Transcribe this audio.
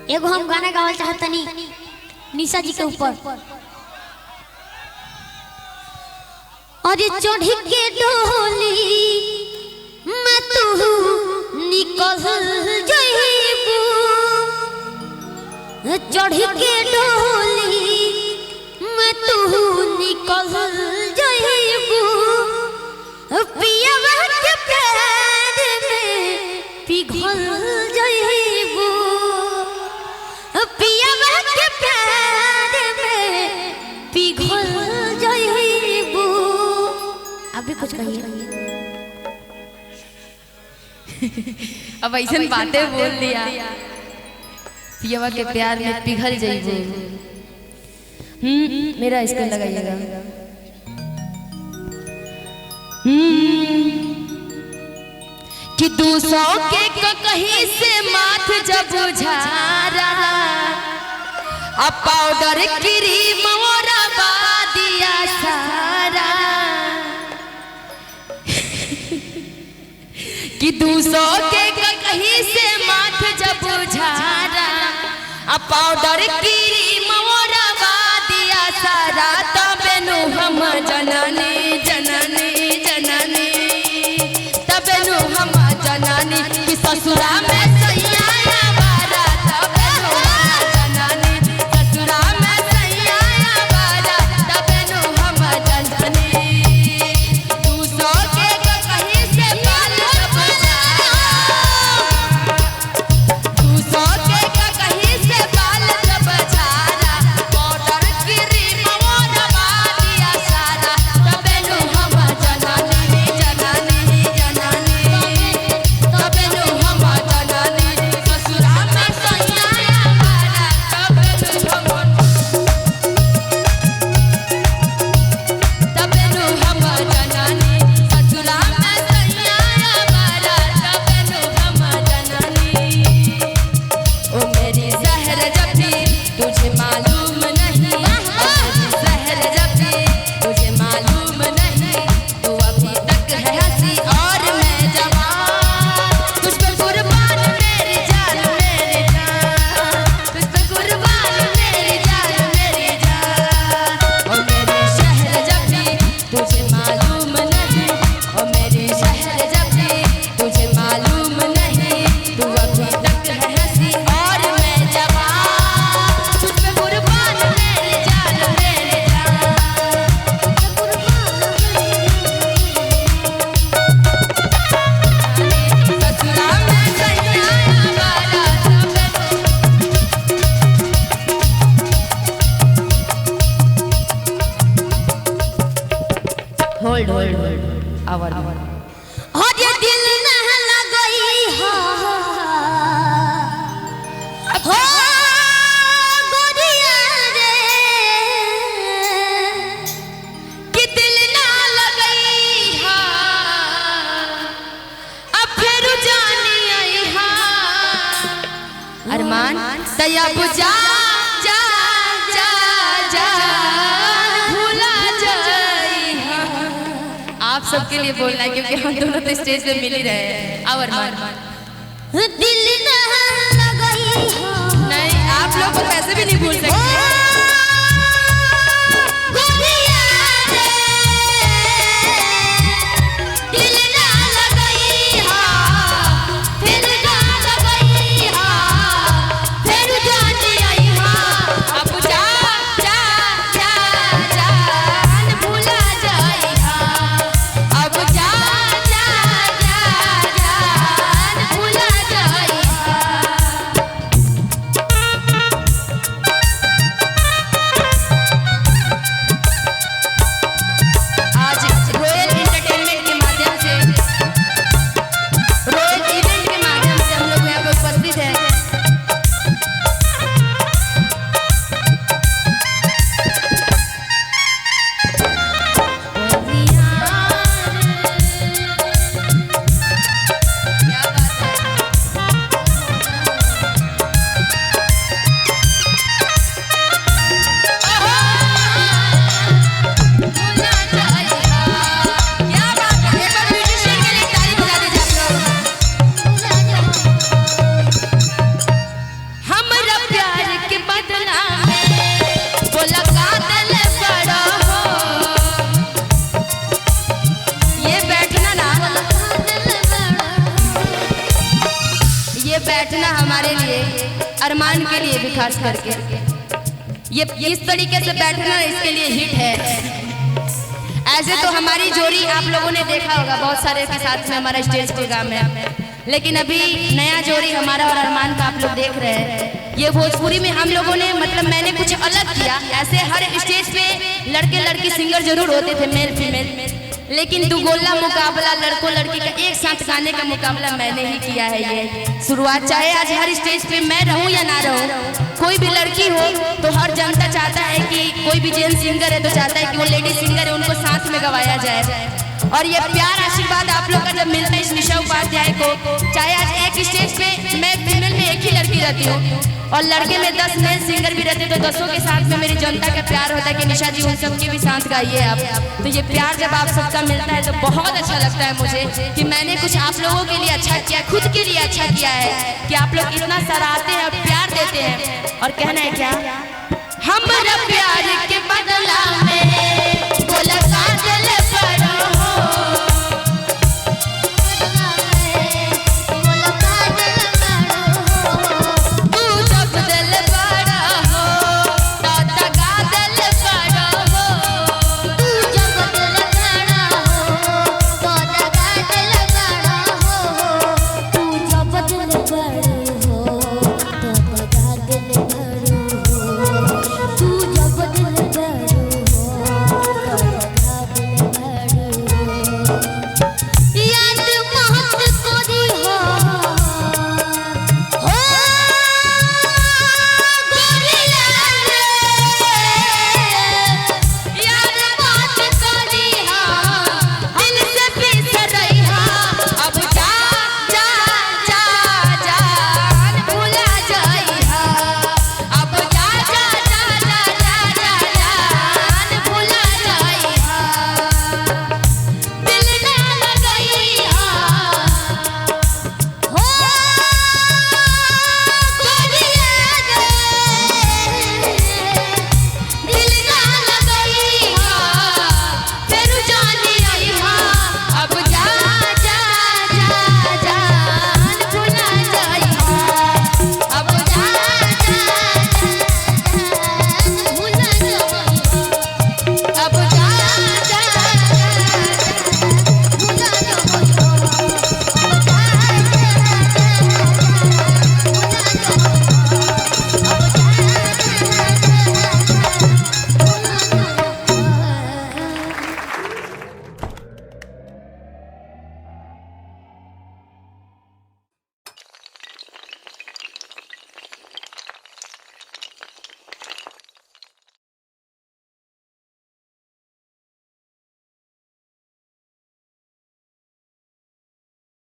एगो हम गाना गावल चाहतनी निशा जी के ऊपर। अरे चढ़ी के डोली मैं तू निकल जाइबू, चढ़ी के डोली मैं तू निकल जाइबू, पियवा के प्यार में पिघल जाइबू, पियवा के प्यार में पिघल जाइबू। अभी कुछ कहिए। अब ऐसा बातें बोल दिया, पियवा के प्यार में पिघल जाइबू। मेरा इसका लगाइएगा। कि 200 के कहीं से माथ जब झारा, अब पाउडर क्रीम मोरा बादिया सारा। कि 200 के कहीं से माथ जब झारा, अब पाउडर क्रीम मोरा बादिया सारा। तबे नु हम जननी जननी जननी, तबे नु हम जननी कि ससुरा में सैया बारा। तबे नु हम जननी ससुरा में सैया बारा, तबे नु हम जननी। 200 के कहीं से बाल बजा, 200 के कहीं से बाल बजारा, पाउडर क्रीम मोरा बादिया सारा। तबे नु हम जननी जननी जननी, तबे नु हम जननी ससुरा में सैया बारा। तबे नु हम, तबे नु हम जननी ससुरा में सैया बारा। तबे नु हम जननी। ओ मेरी शहर जबी तुझे मालूम नहीं, ओ मेरी शहर जबी तुझे मालूम नहीं, तू अभी तक है हंसी और मैं जवान। तुझ पे कुर्बान मेरी जान मेरी जान, तुझ पे कुर्बान मेरी जान मेरी जान। ओ मेरी शहर जबी तुझे मालूम नहीं, ओ मेरी शहर जबी तुझे मालूम नहीं, तू अभी तक है हंसी और मैं जवान। तुझ पे कुर्बान मेरी जान मेरी जान, ससुरा में सैया बारा। होल्ड होल्ड होल्ड आवर अरे दिल न लगई हो हो गोरिया रे, कि दिल ना लगई हा, अब फिर जानी आई हा। अरमान दया बुझा जा जा जा, भूला जाई हा। आप सबके लिए बोलना है क्योंकि हम दोनों तो स्टेज पे मिल ही रहे हैं। अब अरमान दिल न लगई हो नहीं, आप लोग को वैसे भी नहीं भूल सकते। गोरिया रे, दिल न लगई हो फिर ना लगई हो, फिर जानी आई हो। अब जा जा जा जान, भूला जाई हा। अब जा जा जा जान, बदला में बोला कातिल बड़ा हो। ये बैठना ना, ये बैठना हमारे लिए, अरमान के लिए भी खास करके ये इस तरीके से बैठना इसके लिए हिट है। ऐसे तो हमारी जोड़ी आप लोगों ने देखा होगा बहुत सारे के साथ में हमारा स्टेज प्रोग्राम है, लेकिन अभी नया जोड़ी हमारा और अरमान का आप लोग देख रहे हैं। ये भोजपुरी में हम लोगों ने मतलब मैंने कुछ अलग किया। ऐसे हर स्टेज पे लड़के लड़की सिंगर जरूर होते थे, मेल फीमेल, लेकिन दुगोला मुकाबला लड़कों लड़की का एक साथ गाने का मुकाबला मैंने ही किया है। ये शुरुआत, चाहे आज हर स्टेज पे मैं रहूं या ना रहूं, कोई भी लड़की हो तो हर जनता चाहता है कि कोई भी जेंट्स सिंगर है तो चाहता है कि वो लेडी सिंगर है उनको साथ में गवाया जाए। और ये प्यार आशीर्वाद आप लोग का जब मिलता है इस निशा उपाध्याय को, चाहे आज एक स्टेज पे मैं फीमेल में एक ही लड़की रहती हूँ और लड़के में 10 मेल सिंगर भी रहते, तो 10 के साथ में मेरी जनता का प्यार होता है कि निशा जी उन सबके भी साथ गाइए आप। तो ये प्यार जब आप सबका मिलता है तो बहुत अच्छा लगता है मुझे कि मैंने कुछ आप लोगों के लिए अच्छा किया, खुद के लिए अच्छा किया है कि आप लोग इतना सराहते हैं और प्यार देते हैं। और कहना है क्या, हमरा प्यार